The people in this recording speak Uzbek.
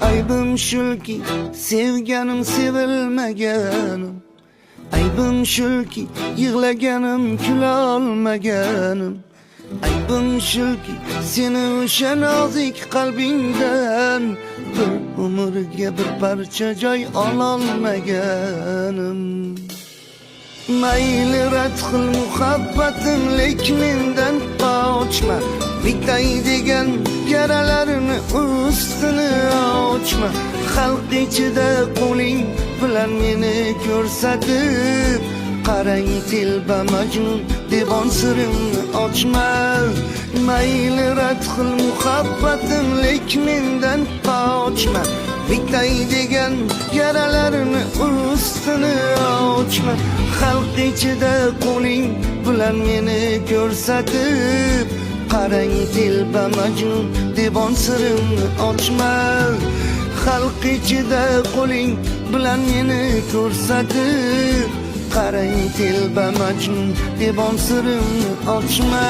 Aybim shulki sevganim sevilmaganim. Aybim shulki yig'laganim kula olmaganim. Aybim shulki seni o'sha nozik qalbingdan bir umrga bir parcha joy ololmaganim. Mayli rad qil muhabbatim, lek mendan qochma. Bitay degan yaralarni ustini ochma. Xalq ichida qo'ling bilan meni ko'rsatib, qarang telba majnun devon sirimni ochma. Mayli rad qil muhabbatim, lek mendan qochma. Bitay degan yaralarni ustini ochma. Xalq ichida qo'ling bilan meni ko'rsatib, qarang telba majnun devon sirimni ochma. Xalq ichida qo'ling bilan meni ko'rsatib, qarang telba majnun devon sirimni ochma.